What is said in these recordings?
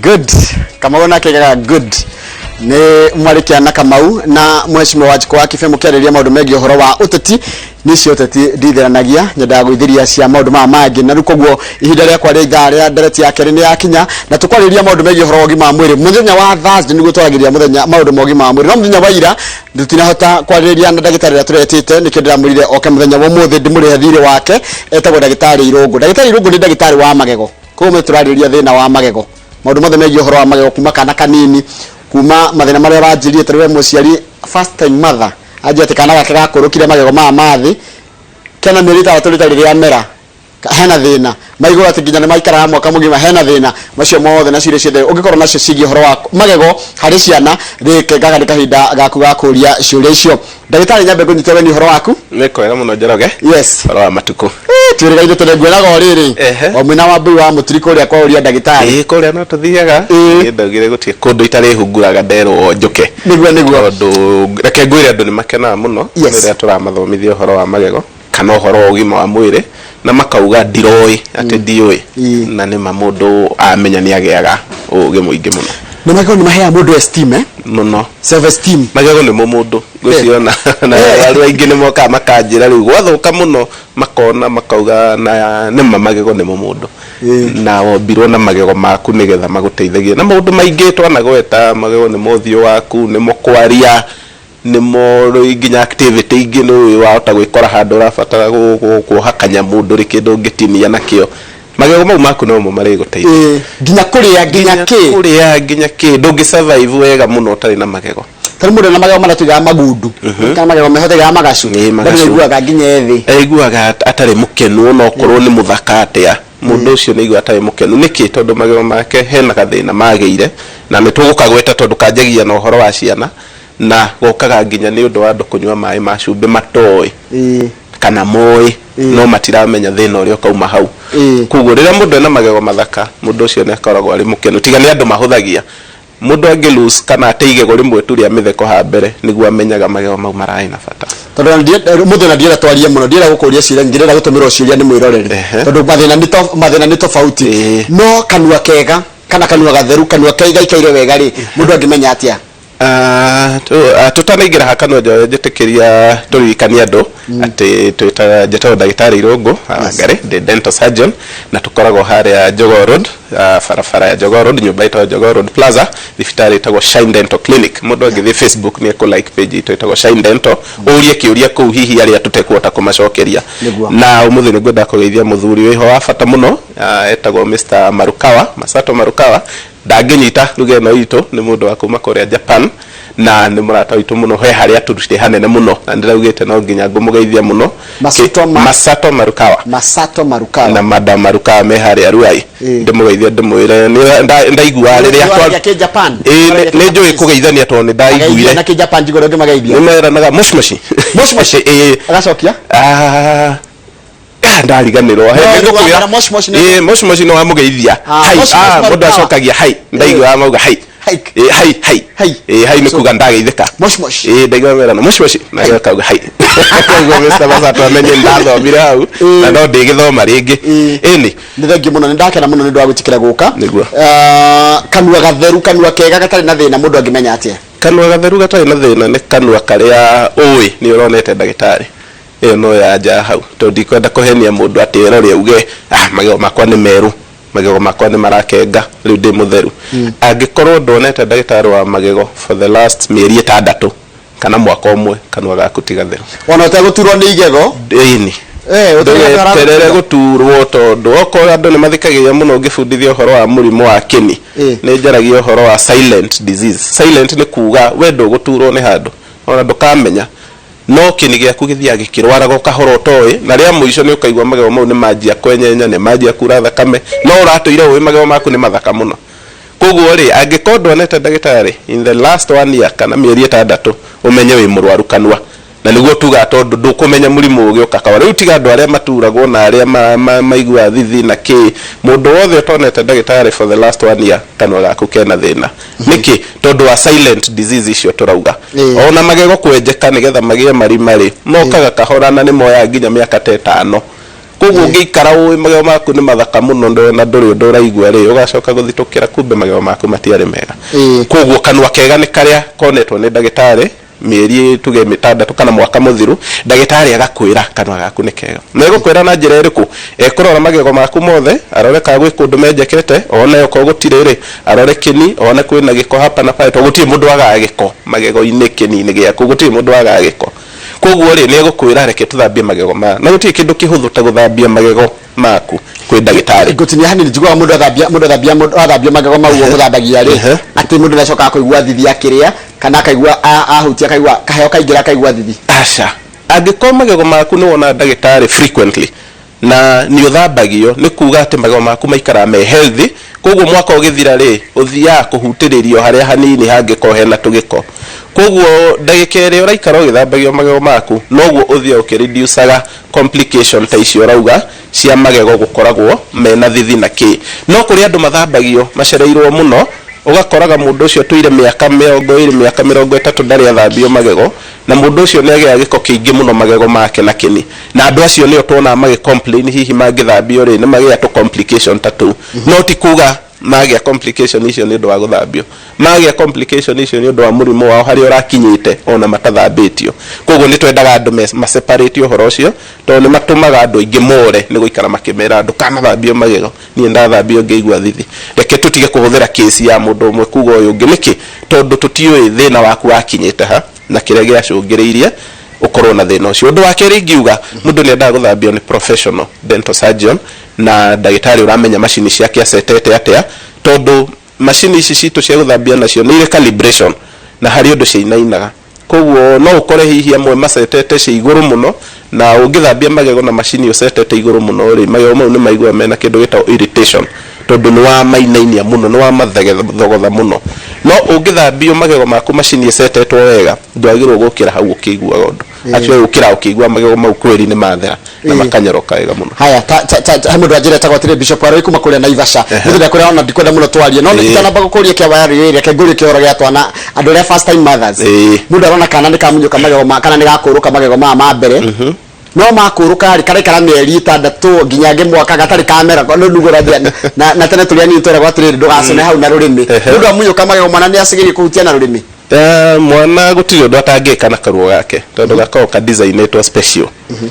good. Kamau na kega good. Ni mwarikia na Kamau na mheshimiwa wajiko wa kifemo kiareria maundu megi horo wa uteti nicio uteti nditheranagia nyenda gwithiria cia maundu ma mangi na rukoguo ihinda ria kwa ria ria ndereti yake ni yakinya na tukwariria maundu megi horo ogima mwiri muthenya wa Thursday niguo twaragiria muthenya maundu mogima mwiri no muthenya wa ira ndutinahota kwariria na ndagĩtarĩ ria turetete nikio ndiramurire oke muthenya wa muthi ndimure thire wake etagwo ndagĩtarĩ Irungu ni ndagĩtarĩ wa magego kuma turariria thina wa magego maundu mothe megi horo wa magego kuma kana kanini kuma mathina maria banjirie tarwe muciari first time mother ajete kana gake gakurukire magego ma mathi kana mirita aturita riria mera hena thina maigura tiginya ni maikara mwaka mugima hena thina macio mothe na ciire ciothe ungikorwo nacio cigi horo wa magego hari ciana rike gaga ni kahinda gaku gakuria ciuria icio ndagĩtarĩ nyambe kunyitera ni horo waku ni kwega muno Njoroge yes horo wa matuko twirega inde tunengweraga riri o mwina wa mbui wa mutiriko uria kwa uria ndagĩtarĩ kuria no tuthiaga ndagire gutie kundu itari hunguraga ndero njuke niguo tondu reke ngwire andu ni makenaga muno riria turamathomithia horo wa magego kana horo ogima wa mwiri na makauga ndiroi ati ndioi na ni mamundu amenya ni agiaga ugi muingi muno na magego ni mahea mundu esteem muno self esteem magego ni mumundu guciona na aru aingi ni moka makanjira riu gwathuka muno makona makauga na ni magego ni mumundu na wobirwo na magego maku nigetha maguteithagie na maundu maingi twanagweta magego ni muthio waku ni mukwaria ni moro nginya activity ingi no wahota gwikora handu rabatara kuhakanya mundu ri kindu ngitinia nakio magego mau maku no mo mari guteithia nginya kuria ndungi survive wega muno utari na magego tari mundu na magego maratuga magundu kana magego mehotega magacu ndaiguaga nginya ethi aiguaga atari mukenu no korwo ni muthaka atia mundu ucio ni igua atari mukenu niki tondu magego make hena gathina magire na nitugukagweta tondu kanjagia na uhoro wa ciana na gokaga nginya ni undu wa andu kunywa mai ma cumbi matoi kana moi no matiramenya thina uria kauma hau kuguo rira mundu ena magego mathaka mundu ucio ni akoragwo ari mukenu tiga ni andu mahuthagia mundu angilose kana ateige go rimwe tu ria mitheko ha mbere niguo amenyaga magego mau marai na bata tondu mundu na ndiera twaria muno ndiera gukuria ciria ngirera gutumirwo ciria ni mwiroreri tondu mathina ni tofauti no kanua kega kana kanua gatheru kanua kaiga ikaire wega ri mundu angimenya atia tutanaingira hakano njetikiria turirikania andu ati twita njetaga ndagĩtarĩ Irungu ngari the dental surgeon na tukoragwo haria Jogoo Road farafara ya Jogoo Road nyumba ito Jogoo Road Plaza thibitari itagwo Shine Dental Clinic mundu angithi Facebook ni ko like page ito itagwo Shine Dental urie kiuria kuu hihi aria tutekuota kumacokeria na umuthi ni ngwenda kugeithia muthuri wiho wa bata muno etagwo Mr. Masato Marukawa ndangĩnyita ruge no itu ni mundu wa kuma Korea Japan na ni murata witu muno he haria turute hanene muno na ndiraugite no nginya ngumugeithia muno Masato Marukawa na Madam Marukawa me haria Ruai ndimugeithia ndimwire ndaigua riria kwa Japan ni njui kugeithania to ni ndaiguire na ke Japan jigoro ngimageithia ni meranaga moshmoshi agacokia ndariganirwo he moshmoshi no amugeithia hai mundu acokagia hai ndaigua mauga hai hai ni kuga ndageithika moshmosh ndaigua merana moshmosh na gakauga hai kugo Mr. Masato amenye ndathomire hau na no ndigithoma ringi ni thengi muno ni ndakena muno ni ndu agutikira guka kanua gatheru kanua kega gatari na thina mundu angimenya atia kanua gatheru gatari na thina ni kanua karia ui ni uronete ndagĩtarĩ no yaja hau to ndikwenda kuhenia mundu atira ri uge magego makwa ni meru magego makwa ni marakenga riu ndi mutheru angikorwo ndonete ndagĩtarĩ wa magego for the last mĩeri 6 kana mwaka umwe kanua gaku tigatheru ona uteguturwo ni igego ni uterere guturwo tondu okorwo andu ni mathikagiria muno ngibundithia uhoro wa murimu wa kini ni njaragia uhoro wa silent disease silent ni kuga wendo guturwo ni handu ona ndukamenya no kini giaku githia gikirwaraga kahoro toy na ria muico ni ukaigwa magego mau ni majia kwenyenya ni majia kura thakame no uratuire uwi magego maku ni mathaka muno koguo ri angikorwo ndonete ndagĩtarĩ in the last 1 year kana mĩeri 6 umenye wi murwaru kanua na niguo tuga tondu ndukumenya murimu ugiuka kawa riu tiga andu aria maturagwo na aria maigua thithi na ki mundu wothe utonete ndagĩtarĩ for the last 1 year kanua gaku kena thina niki tondu wa silent disease icio turauga ona magego kwenjeka nigetha magie mari mokaga kahora na ni moya nginya miaka 5 koguo ngĩikara ũĩ magego maku nĩ mathaka mũno ndona ndũrĩ ũndũ ũraigua rĩ ũgacoka gũthitũkĩra kumbe magego maku matiarĩ mega koguo kanua kega nĩ karĩa konetwo nĩ ndagĩtarĩ mĩeri tuge 6 kana mwaka mũthiru ndagĩtarĩ agakwĩra kanua gaku nĩ kega na egũkwĩra na njĩra ĩrĩkũ ekũrora magego maku mothe arore ka gwĩ kũndũ menjekete one oko gũtirĩ rĩ arore kĩni one kwĩna gĩko hapa na pale to gũtirĩ mũndũ agaga gĩko magego-inĩ kĩni-inĩ gĩaku gũtirĩ mũndũ agaga gĩko koguo rĩ nĩ egũkwĩra reke tũthambie magego na gũtirĩ kĩndũ kĩhũthũ ta gũthambia magego maku kwĩ ndagĩtarĩ ngũtinia hanini njiguaga mũndũ athambia magego mau gũthambagia rĩ atĩ mũndũ nĩacokaga kũigua thithi akĩrĩa kana akaigua ahutia akaigua kaheo kaingĩra akaigua thithi aca angĩkorwo magego maku nĩ wona ndagĩtarĩ frequently na nĩ ũthambagio nĩ kuuga atĩ magego maku maikara me healthy koguo mwaka ũgĩthira rĩ ũthiaga kũhutĩrĩrio harĩa hanini hangĩkorwo hena tũgĩko koguo ndagĩka ĩrĩa ũraikara ũgĩthambagio magego maku noguo ũthiaga ũkĩreducaga complication ta icio ũrauga cia magego gũkoragwo mena thithi na kĩ no kũrĩ andũ mathambagio macereirwo mũno ugakoraga mũndũ ũcio tuire mĩaka 20 mĩaka 30 ndarĩ athambio magego na mũndũ ũcio nĩ agĩa gĩko kĩingĩ mũno magego make na kĩni na andũ acio nĩo tuona magĩ complain hihi mangĩthambio rĩ nĩ magĩa to complication tatu no ti kuga magĩa complication icio nĩ ũndũ wa gũthambio magĩa complication icio nĩ ũndũ wa mũrimũ wao harĩa ũrakinyĩte ona matathambĩtio koguo nĩ twendaga andũ maseparate ũhoro ũcio tondũ nĩ matũmaga andũ aingĩ more nĩ gũikara makĩmera andũ kanathambio magego niĩ ndathambio ngĩigua thithi reke tũtige kũhũthĩra case ya mũndũ ũmwe kuga ũyũ ũngĩ nĩkĩ tondũ tũtiũĩ thĩna waku wakinyĩte ha na kĩrĩa gĩacũngĩrĩirie ukorwo na thĩna ũcio ũndũ wa kerĩ ingiuga mũndũ nĩ endaga gũthambio nĩ professional dental surgeon na ndagĩtarĩ ũramenya macini ciake acetete atĩa tondũ macini ici citũ cia gũthambia nacio nĩ irĩ calibration na harĩ ũndũ ciinainaga koguo no ũkore hihi amwe macetete cia igũrũ mũno na ũngĩthambia magego na macini ũcetete igũrũ mũno rĩ magego mau nĩ maigua mena kĩndũ gĩtagwo irritation tondũ nĩ wa mainainia mũno nĩ wa mathogotha mũno no ũngĩthambio magego maku macini ĩcetetwo wega ndwagĩrĩirwo gũkĩra hau ũkĩiguaga ũndũ actually ũkĩra ũkĩigua magego mau kweri nĩ mathera na makanyoroka wega mũno haya mũndũ anjĩra etagwo atĩrĩ Bishop Aroi kuma kũrĩa Naivasha mũthenya kũrĩa ona ndikwenda mũno twarie no nĩtanamba gũkũria kĩaba rĩrĩ kĩngũria kĩhoro gĩa twana andũ arĩa first time mothers mũndũ arona kana nĩ kamunyũka magego kana nĩ gakũrũka magego ma mbere no makũrũka karaikara mĩeri 6 nginya mwaka gatarĩ kamera no ndugora na tene tũrĩa ni twera gwatirĩ ndũgacone hau na rũrĩmĩ mũndũ amunyũka magego mwana nĩ acigĩrie kũhutia na rũrĩmĩ mwana gũtirĩ ũndũ atangĩka na karuo gake tondũ gakorwo ka designĩtwo special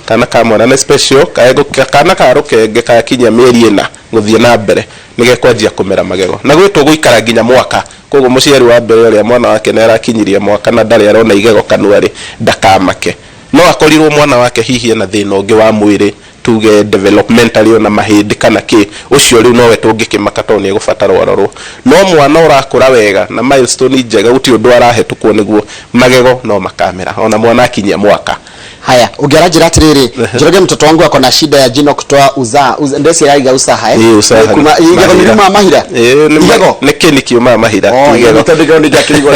kana ka mwana nĩ special kana ka rũkenge kakinyia mĩeri 4 gũthiĩ na mbere nĩ gekwanjia kũmera magego na gwĩtwo gũikara nginya mwaka koguo mũciari wa mbere ũrĩa mwana wake nĩ arakinyirie mwaka na ndarĩ arona igego kanua rĩ ndakamake no akorirwo mwana wake hihi ena thĩna ũngĩ wa mwĩrĩ tuge developmentally ona mahĩndĩ kana kĩ ũcio rĩu nowe tũngĩkĩmaka tondũ nĩ egũbatara ũrorwo no mwana ũrakũra wega na milestone njega gũtirĩ ũndũ arahetũkwo nĩguo magego no makamera ona mwana akinyia mwaka haya ungeara njira atiriri Njoroge mtoto wangu ako na shida ya jino kutoa uzaa ndesi yaiga usaha kuma igego ni ma mahira igego nĩ kiuma mahira igego tondũ ni gakirigo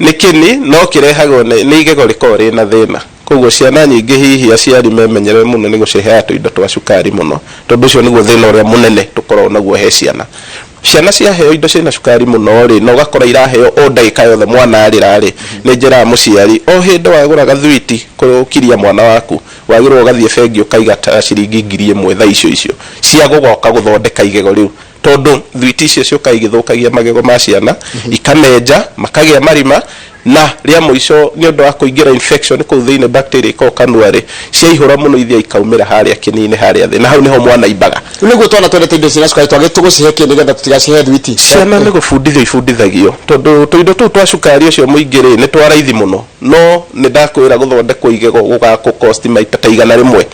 nĩ kĩni no kĩrehagwo nĩ igego rĩkorwo rĩna thĩna koguo ciana nyingĩ hihi aciari memenyerere mũno nĩ gũciheaga tũindo twa cukari mũno tondũ ũcio nĩguo thĩna ũrĩa mũnene tũkoragwo naguo he ciana ciaheo indo ciĩna cukari mũno rĩ no gakora iraheo o ndagĩka yothe mwana arĩra rĩ nĩ njĩra mũciari o hĩndĩ wagũra gathwiti kũkiria mwana waku wagĩrwo gathiĩ bengi ũkaiga ta ciringi 1000 thaa icio cia gũgoka gũthondeka igego rĩu tondũ thwiti icio ciũka igĩthũkagia magego ma ciana ikamenja makagĩa marima na rĩa mũico nĩ ũndũ wa kũingĩra infection kũu thĩinĩ bacteria ko kanua rĩ ciaihũra mũno ithia ikaumĩra harĩa kĩni-inĩ harĩa thĩ na hau niho mwana imbaga nĩguo twana twendete indo ciĩna cukari twagĩtũgũcihe kĩ nĩgetha tũtigacihe thwiti ciana nĩ gũbundithio ibundithagio tondũ tũindo tũu twa cukari ũcio mũingĩ rĩ nĩ twa raithi mũno no nĩ ndakwĩra gũthondekwo igego gũgakũ cost maita ta 100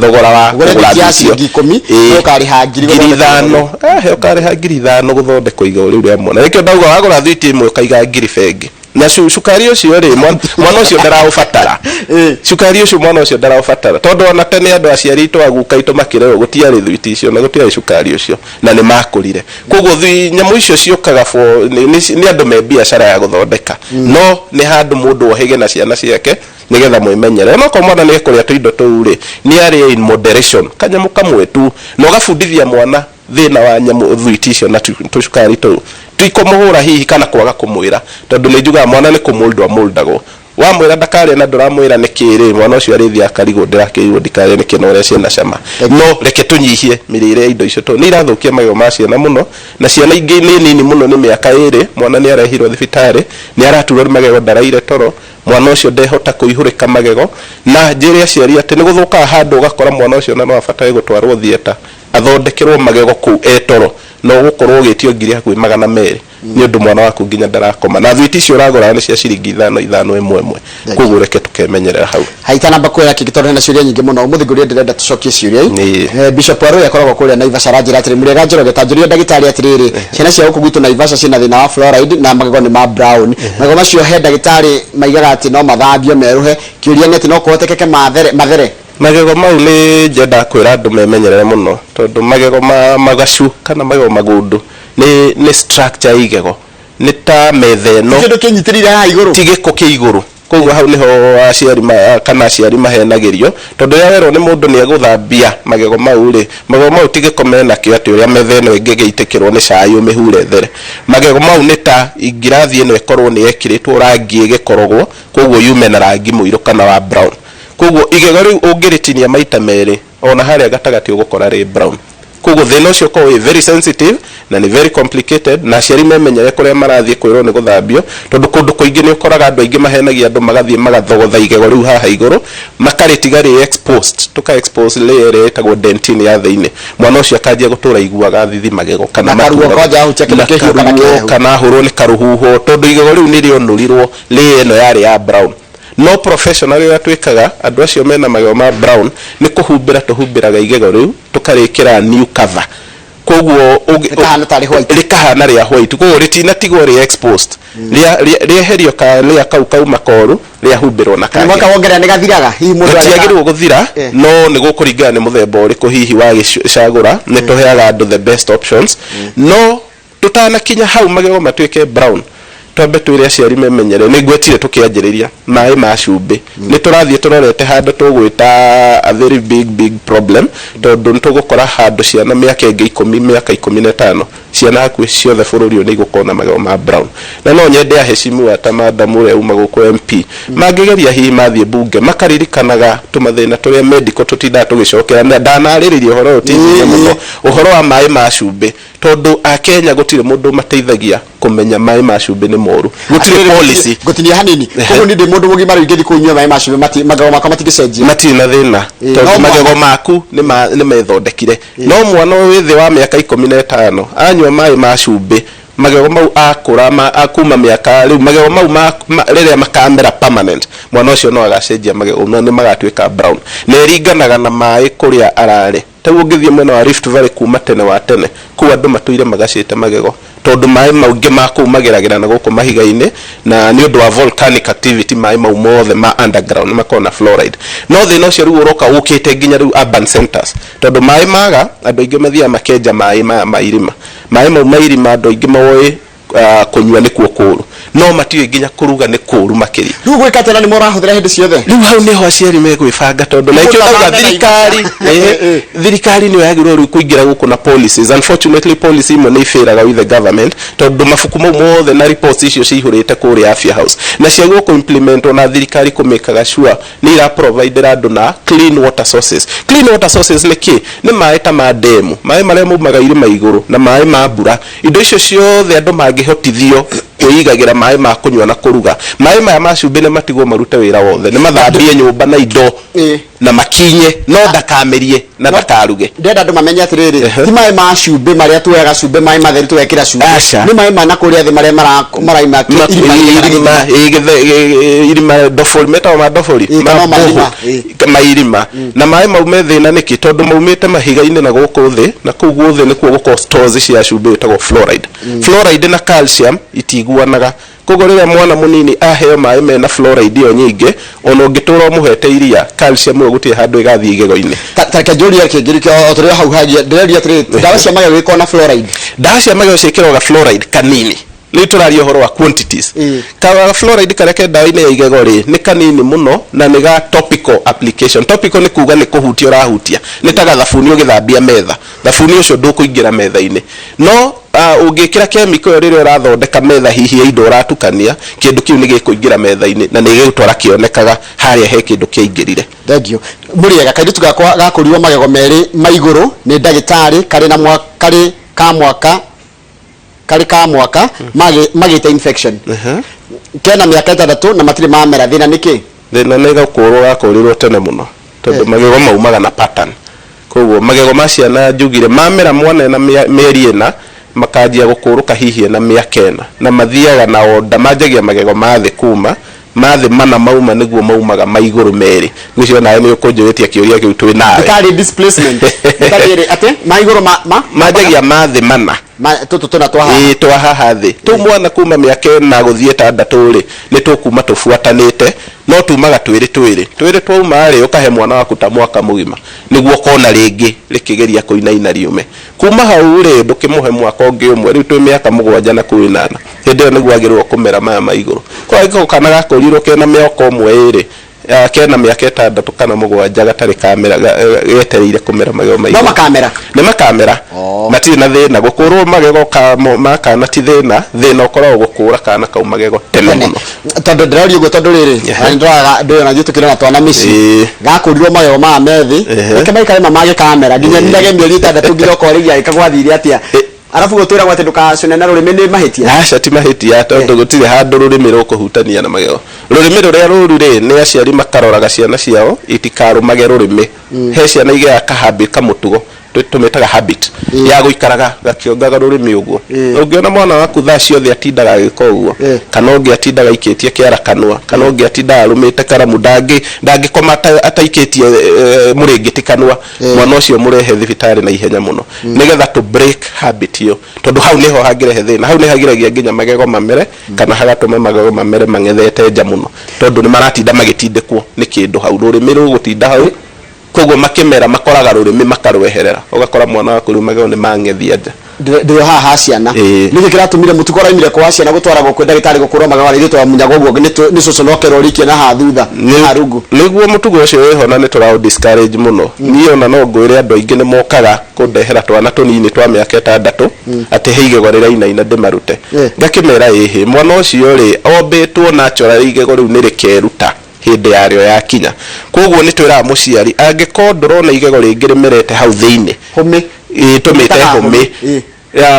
thogora wa kũgũra icio 10,000 ũkarĩha 5,000 ũkarĩha 5,000 gũthondekwo igego rĩu rĩa mwana rĩkĩo ndauga wagũra thwiti ĩmwe ũkaiga 1,000 bengi na cukari ũcio rĩ mwana ũcio ndaraũbatara cukari ũcio mwana ũcio ndaraũbatara tondũ ona tene andũ aciari itũ aguka itũ makĩrerwo gũtiarĩ thwiti icio na gũtiarĩ cukari ũcio na nĩ makũrire koguo nyamũ icio ciũkaga nĩ andũ me biacara ya gũthondeka no nĩ handũ mũndũ ohĩge na ciana ciake nigetha mwĩmenyere no kwa mwana nĩ ekũrĩa tũindo tũu rĩ nĩ arĩ in moderation kanyamũ kamwe tu no gabundithia mwana thĩna wa nyamũ thwiti icio na tũcukari tũu tikũmũhũra hihi kana kwaga kũmwĩra tondũ nĩ njugaga mwana nĩ kũmoldwo amoldagwo wamwira ndakare na nduramwira nikiri mwana ucio arithia karigo ndirakirwo ndikare nikino uria ciana cama no reke tunyihie mirire indo icio to ni irathukia magego ma ciana muno na ciana ingi ni nini muno ni miaka 2 mwana ni arehirwo thibitari ni araturwo magego ndaraire toro mwana ucio ndehota kuihurika magego na njiri aciari ati ni guthuka handu ugakora mwana ucio na no abatare gutwarwo thieta athondekerwo magego ku etoro no gukorwo gitio ngiri hakuhi 200 ni undu mwana waku nginya ndarakoma na thwiti cio uragora ni cia ciringi 5 koguo reke tukemenyerera hau haita namba kwera kigitorana ciuria nyingi muno muthiguria ndirenda tucokie ciuria Bishop Waro yakoragwo kuria Naivasha ranjira atiri murega njoroge tanjuria ndagitari atiriri ciana cia guku gwitu Naivasha cina thina wa fluoride na magego ni ma brown magego macio he ndagitari maigaga ati no mathambio meruhe kiuria neti no kuhotekeke mathere magego mau ni njenda kwira andu memenyerere muno tondu magego magacu kana magego magundu ni structure igego ni ta metheno kindu kinyitirire ha iguru tigiko ki iguru koguo hau niho aciari kana aciari mahenagirio tondu ya wero ni mundu ni eguthambia magego mau ri magego mau tigiko mena kio ati uria metheno ingigeitikirwo ni cai umihure there magego mau ni ta ingirathi ino ikorwo ni ekiritwo rangi igikorogwo koguo yume na rangi muiru kana wa brown koguo igego riu ungiritinia maita meri ona haria gatagati ugukora ri brown koguo thina ucio ko very sensitive na ni very complicated na aciari memenyere kuria marathie kwirwo ni guthambio tondu kundu kuingi ni ukoraga andu aingi mahenagia andu magathie magathogotha igego riu haha iguru makaritiga ri exposed tuka expose layer etagwo dentin ya thiini mwana ucio akanjia gutura iguaga thithi magego kana maruo koja ahutia kindu kihiu kana kihehu kana hurwo ni karuhuho tondu igego riu ni rionurirwo layer ino yari ya brown no professional ya twikaga andu acio mena magego ma brown ni kuhumbira tuhumbiraga igego riu tukarikira new cover koguo likahana tari white likahana ria white koguo ritina tigwo ri exposed ria herio ka ria kau makoru ria humbirwo na kangi mwaka wongerera ni gathiraga hihi mundu ariagirwo guthira no ni gukuringana ni muthemba uriku hihi wa gicagura ni tuheaga andu the best options no tutana kinya hau magego matwike brown twambe twire aciari memenyere ni gwetire tukianjiriria mai ma cumbi ni turathie turorete handu tugwita a very big problem tondu ntugukora handu ciana miaka ingi 10 miaka 15 ciana hakuhi ciothe bururi ni igukona magego ma brown na no nyende aheshimu ata madam ure uma guku MP magigeria hihi mathie bunge makaririkanaga tumathina turia medical tutinda tugicokera na ndanariririe uhoro utinyire muno uhoro wa mai ma cumbi tondu a Kenya gutire mundu mateithagia kumenya mai ma cumbi ni moru gutire policy gutinia hanini koguo ni ndi mundu mugima ringi ndi kunywa mai ma cumbi magego makwa matigicenjia matiri na thina tondu magego maku ni methondekire no mwana withi wa miaka 15 anywa mai ma cumbi magego mau akura akuma miaka riu magego mau riria makamera permanent mwana ucio no agacenjia magego no ni magatwika brown ne ringanaga na mai kuria arari taguo ngithie mwena wa Rift Valley kuma tene wa tene ku andu matuire magacite magego tondu mai maungi maku mageragira na guku mahiga-ini na ni undu wa volcanic activity mai mau mothe ma underground makona fluoride no thina ucio riu uroka ukite nginya riu urban centers tondu mai maga andu aingi mathia makenja mai mairima mai mau mairima andu aingi mawoi kunywa ni kuo kuru no matiwe nginya kuruga ni kuru makiri riu gwikatena ni murahuthira hindi ciothe riu hau niho aciari megwibanga tondu na ikio tauga thirikari ni yagirwo riu kuingira guku na policies unfortunately policy imwe ni ifiraga with the government tondu mafuku mau mothe na reports icio cihurite kuri afya house na ciagwo ku implement na thirikari kumekaga sure ni ira provide andu na clean water sources ni ki ni mai ta ma demu mai maria mumaga irima iguru na mai ma mbura indo icio ciothe andu mangihotithio kuigagira mai ma kunywa na kuruga mai maya ma cumbi ni matigwo marute wira wothe ni mathambie nyumba na indo na makinye no ndakamerie na ndakaruge ndenda andu mamenye atiriri ti mai ma cumbi maria tuwega cumbi mai matheru tuwekira cumbi ni mai ma na kuria thi maria maraima irima dofori meta ma dofori mairima na mai mau me thina niki tondu maumite mahiga-ini na guku thi na kuu guthi ni kuo guko stores cia cumbi itagwo fluoride na calcium itiguanaga koguo riria mwana munini aheo mai mena fluoride iyo nyingi ona ungitura muhete iria calcium gutie handu igathi igego-ini tareke njuria kingirikio otore hau hagia ndireria atiri ndawa cia magego ikona fluoride ndawa cia magego ciikirwaga fluoride kanini ni turaria horo wa quantities ka fluoride kareke ndawa-inĩ ya igego ri ni kanini muno na ni ga topical application. Topical ni kuga ni kuhutia urahutia ni ta gathabuni ugithambia metha, thabuni ucio ndukuingira metha-inĩ no ungikira chemical rire urathondeka metha hihi ya indo uratukania kindu kiu ni gikuingira metha-inĩ na ni gigutwara kionekaga haria he kindu kiaingirire. Thank you. Muriega kairitu gakwa gakurirwo magego meri maiguru ni ndagĩtarĩ kari na ka mwaka magite infection kena miaka 3 na matire mamera thina niki thina ni gakurwo gakurirwo tene muno tondu magego maumaga na pattern. Koguo magego ma ciana njugire mamera mwana na mĩeri ĩna makanjia gukuruka hihi na miaka 4 na mathiaga na onda manjagia magego mathi kuma mathi mana mauma niguo maumaga maiguru meri gucio nawe ni ukunjuritia kiuria kiu twi nawe ndari displacement ndari ate maiguru manjagia mathi mana tutu tuna twaha twaha thi tu mwana kuma miaka 4 guthie 6 ri ni tukuma tufuatanite no tumaga twiri twauma ri ukahe mwana waku ta mwaka mugima niguo kona ringi rikigeria kuinaina riume kuma hau ri ndukimuhe mwaka ungi umwe riu twi miaka 7 na 8 hindi niguo agirwo kumera maya maiguru kwa iko kana gakurirwo kena miaka umwe iri kena miaka 6 kana 7 gatari kamera getereire kumera magego maiguru no makamera matiri na thina gukurwo magego makana ti thina ukorwo gukura kana kau magego tene muno tondu ndĩroria ũguo tondu rĩrĩ ndĩrona na njũtũkĩre na twana mĩciĩ gakurirwo magego ma methi reke maikare mamage kamera nginya nĩage mĩeri 6 nginya ũkorĩgia ĩkagwathire atĩa arafu gutwira gwate ndukacone na rurimi ni mahitia aca ti mahitia tondu gutire handu rurimi rukuhutania na magego rurimi ruria ruru ri ni aciari makaroraga ciana ciao itikarumage rurimi he ciana igea kahabi kamutugo tumetaga habit ya guikaraga gakiongaga rurimi uguo ungiona mwana waku tha ciothe atindaga agika uguo kana ungi atindaga ikitie kiara kanua kana ungi atindaga rumite karamu ndangikoma ataikitie muringiti kanua mwana ucio murehe thibitari na ihenya muno nigetha to break habit yo tondu hau niho hagirehe thina hau ni hagiragia nginya magego mamere kana hagatuma magego mamere mangethete nja muno tondu ni maratinda magitindikwo ni kindu hau rurimi rugutinda hau koguo makimera makoraga rurimi makarweherera ugakora mwana waku magego ni mangethia nja ndio haha ciana niki kiratumire mutukora imire kwa ciana gutwara gukwe ndagitari gukurwa magego ari gitwa munyago guo ni coconokero rikie na hathutha ni harungu niguo mutugo ucio weho na ni turao discourage muno niona no ngwire andu aingi ni mokaga kundehera twana tunini twa miaka 6 ati heigego rirainaina ndimarute ngakimera ehe mwana ucio ri ombitwo natural igego riu ni rikeruta hindi yario yakinya koguo ni twira muciari angiko ndorona igego ringi rimerete hau thiini home tumite home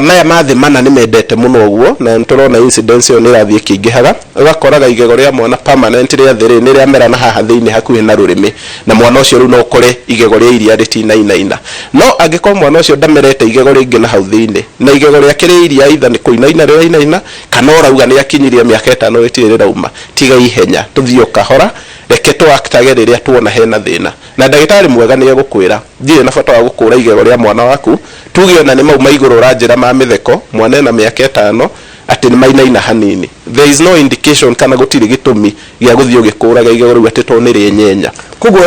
maya mathi mana ni mendete muno uguo na nturona incidence yo ni rathie kingihaga ugakoraga igego ria mwana permanent ria thiri ni ria mera na haha thiini hakuhi na rurimi na mwana ucio ru no kore igego ria iria ritinainaina no angiko mwana ucio ndamerete igego ringi na hau thiini na igego ria kiri iria itha ni kuinaina ria inaina kana urauga ni akinyirie miaka 5 wetire rauma tiga ihenya tuthio kahora reke twaktage riria tuona hena thina na ndagitari mwega ni egukwira ndire na bata wa gukura igego ria mwana waku tugio na ni mau maiguru ranjira ma mitheko mwana na miaka 5 ati ni mainaina hanini there is no indication kana gutiri gitumi gia guthio gikuraga igego riu ati to ni rinyenya kuguo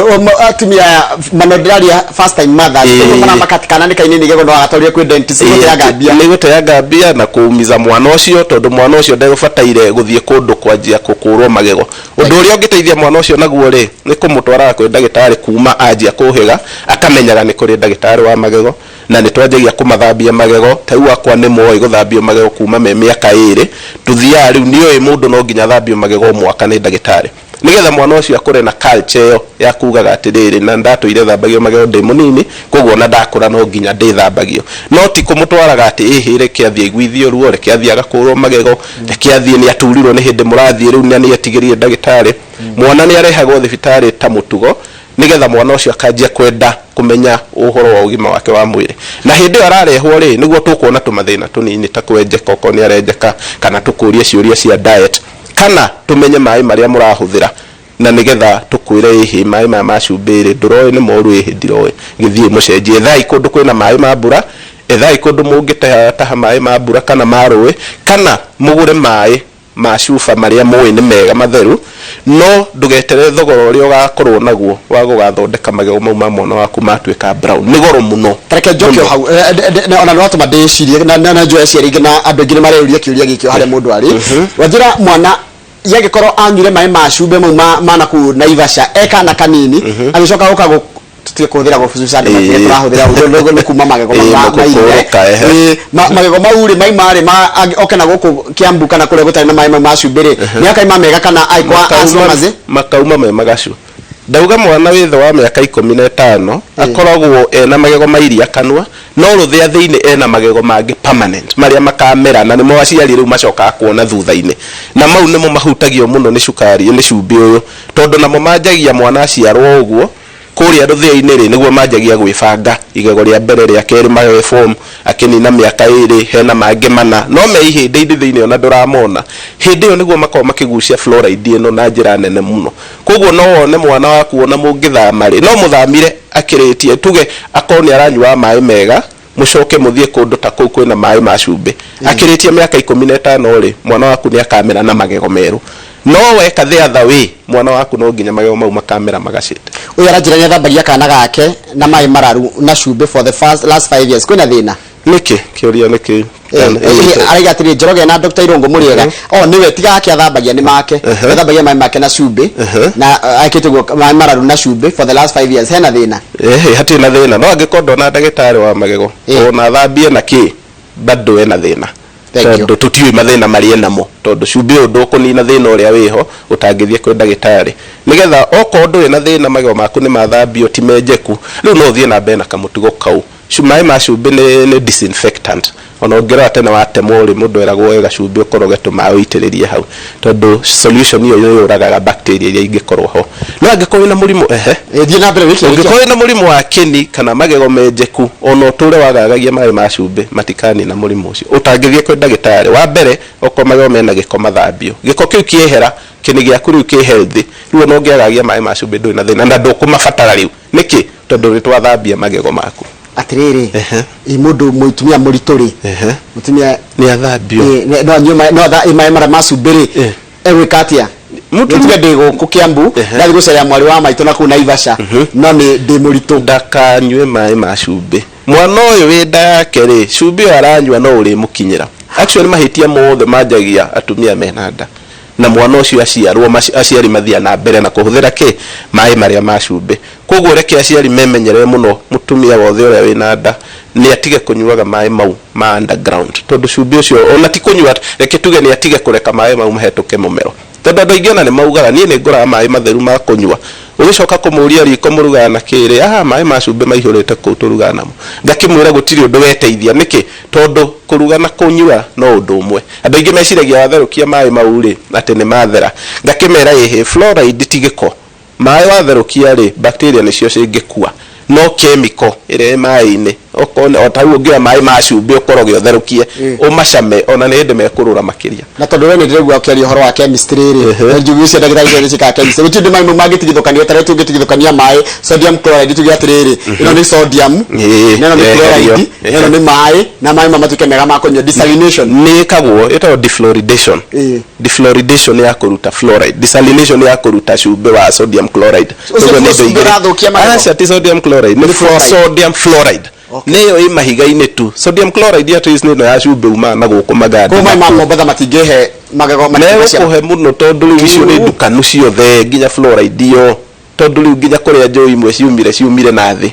atumia manodraria first time mother kana makatikana ni kaini igego ndo agatoria kwi dentist ya gambia ni gutaya gambia na kuumiza mwana ucio tondu mwana ucio ndegubataire guthie kundu kwanjia kukurwo magego undu uria ungiteithia mwana ucio naguo ri ni kumutwara kwi ndagitari kuma anjia kuhiga akamenyaga ni kuri ndagitari wa magego na ni twanjagia kumathambia magego tau akwa ni moyo guthambio magego kuma me miaka 2 tuthia riu niyo mundu no nginya thambio magego mwaka ni ndagitari nigetha mwana ucio akure na culture ya kugaga atiriri na ndatuire thambagio magego ndi munini koguo na ndakura no nginya ndithambagio no ti kumutwaraga ati ihire kiathie igwithio ruo reke athie agakurwo magego reke athie ni aturirwo ni hindi murathie riu ni atigirie ndagitari mwana ni arehagwo thibitari ta mutugo nigetha mwana ucio akanjia kwenda kumenya uhoro wa ugima wake wa mwiri na hindi ararehwo ri niguo tukuona tumathina tunini ta kwenjeka oko ni arenjeka kana tukurie ciuria cia diet kana tumenye mai maria murahuthira na nigetha tukwire ihi mai ma macumbiri nduroi ni moru ihi ndiroi ngithie mucenjie thai kundu kwina mai ma mbura ethai kundu mungitaha mai ma mbura kana marui kana mugure mai macuba marĩa mũĩ nĩ mega matheru no ndugetere thogora ũrĩa ũgakorwo naguo wa gũgathondeka magego mau ma mwana waku matuĩka brown nĩ goro mũno tareke njokio hau ona no atuma ndĩcirie na njoe ciarĩngĩ na andũ aingĩ nĩ mareyũria kĩũria gĩkĩ harĩa mũndũ arĩ wanjĩra mwana yagĩkorwo anyure maĩ ma cumbe mau mana ku Naivasha ekana kanini agĩcoka gũka kuhũthĩra gũbucana makĩria turahũthĩra kuma magego magego mau rĩ maĩ marĩ okena gũkũ Kiambu kana kũrĩa gũtarĩ na maĩ ma cumbe rĩ nĩ akaima mega kana aikwa asmaze makauma me magacu ndauga mwana witho wa mĩaka 15 akoragwo ena magego mairia Kanua no rũthĩa thĩinĩ ena magego mangĩ permanent marĩa makamera na nĩmo aciari rĩu macokaga kuona thutha-inĩ na mau nĩmo mahutagio mũno nĩ cukari nĩ cumbi ũyũ tondũ namo manjagia mwana aciarwo ũguo kũrĩa rũthĩa-inĩ rĩ nĩguo manjagia gwĩbanga igego rĩa mbere rĩa kerĩ magego form akĩnina mĩaka 2 hena mangĩ mana no me ihĩndĩ-inĩ thĩinĩ ona ndũramona hĩndĩ ĩyo nĩguo makorwo makĩgucia fluoride ĩno na njĩra nene mũno koguo no wone mwana waku ona mũngĩthama rĩ no mũthamire akĩrĩtie tuge akorwo nĩ aranyua maĩ mega mũcoke mũthiĩ kũndũ ta kũu kwĩna maĩ ma cumbĩ akĩrĩtie mĩaka 15 rĩ mwana waku nĩ akamera na magego merũ no weka the other way mwana waku no nginya magego mau makamera magacite uyu aranjira nya thambagia kana gake na maĩ mararu na cumbĩ for the last 5 years kwĩna thĩna niki kĩũria niki araiga atĩrĩ Njoroge na Dr. Irungu mũrĩega niwe tiga yake athambagia nĩ make athambagia maĩ make na cumbĩ na akĩte maĩ mararu na cumbĩ for the last 5 years hena thĩna hatirĩ na thĩna no angĩkorwo na ndagĩtarĩ wa magego ona thambie na kĩ bado ena thĩna tondũ tutiũĩ mathĩna marĩ namo tondũ cumbĩ ũyũ ndũkũnina thĩna ũrĩa wĩho ũtangĩthiĩ kwĩ ndagĩtarĩ nĩgetha okorwo ndũrĩ na thĩna magego maku nĩ mathambio ti menjeku rĩu no ũthiĩ na mbere na kamũtugo kau maĩ ma cumbĩ nĩ disinfectant ona ũngĩrora tene watemwo rĩ mũndũ eragwo wega cumbĩ ũkoroge tũmaĩ ũitĩrĩrie hau tondũ solution ĩyo yũragaga bacteria iria ingĩkorwo ho no angĩkorwo na mũrimũ thiĩ na mbere wiki ũngĩkorwo na mũrimũ wa kĩni kana magego menjeku ona ũtũre wagagagia maĩ ma cumbĩ matikani na mũrimũ ũcio ũtangĩthiĩ kwĩ ndagĩtarĩ wa mbere okorwo magego mena gĩko mathambio gĩko kĩu kĩehera kĩni gĩaku rĩu kĩ healthy rĩu no ũngĩagagia maĩ ma cumbĩ ndũrĩ na thĩna na ndũkũmabatara rĩu nĩkĩ tondũ nĩtwathambia magego maku atiriri mundu mutumia murituri mutumia ni athambio no nyuma no maĩ mara macumbĩrĩ egwĩkatia mutumia ndĩgũkũ Kiambu ndathi gũceria mwari wa maitũ na kũu Naivasha no nĩ ndĩ mũritũ ndakanyue maĩ ma cumbĩ mwana ũyũ wĩ nda yake rĩ cumbĩ ũyũ aranyua no ũrĩmũkinyĩra actually mahĩtia mothe manjagia atumia mena nda na mwana ũcio aciarwo aciari mathia na mbere na kũhũthĩra kĩ maĩ marĩa ma cumbĩ koguo reke aciari memenyerere mũno mutumia wothe ũrĩa wĩna nda nĩ atige kũnyuaga maĩ mau ma underground tondũ cumbĩ ũcio ona ti kũnyua reke tuge nĩ atige kũreka maĩ mau mahetũke mũmero tondũ andũ aingĩ ona nĩ maugaga niĩ nĩ ngũraga maĩ matheru ma kũnyua ũgĩcoka kũmũria riko mũrugaga na kĩrĩ maĩ ma cumbĩ maihũrĩte kũu tũrugaga namo ngakĩmwĩra gũtirĩ ũndũ weteithia nĩkĩ tondũ kũruga na kũnyua no ũndũ ũmwe andũ aingĩ meciragia watherũkia maĩ mau rĩ atĩ nĩ mathera ngakĩmera fluoride ti gĩko maĩ watherũkia rĩ bacteria nĩcio cingĩkua no chemical ĩrĩa maĩ-inĩ o ta ũngĩoya maĩ ma cumbĩ ũkoroge ũtherũkie ũmacame ona nĩ hĩndĩ mekũrũra makĩria na tondũ we nĩ ndĩrigua ũkĩaria ũhoro wa chemistry rĩ njiguĩcie ndagĩtarĩ nĩ cika chemistry gũtirĩ maĩ mangĩtigithũkanio tarĩ tũngĩtigithũkania maĩ sodium chloride tuge atĩrĩrĩ ĩno nĩ sodium ĩno nĩ chloride ĩno nĩ maĩ na maĩ matuĩke mega ma kũnyua desalination nĩ ĩkagwo ĩtagwo defluoridation defluoridation ya kũruta fluoride desalination ya kũruta cumbĩ wa sodium chloride sodium chloride nĩ sodium fluoride neyo ĩ mahiga-inĩ tu sodium chloride at least nĩ ya cumbĩ uma na gũkũ maganda kuma ma mbetha matingĩhe magego kũhe mũno tondũ rĩu icio nĩ ndukanu ciothe nginya fluoride iyo tondũ rĩu nginya kũrĩa njũĩ imwe ciumire na thĩ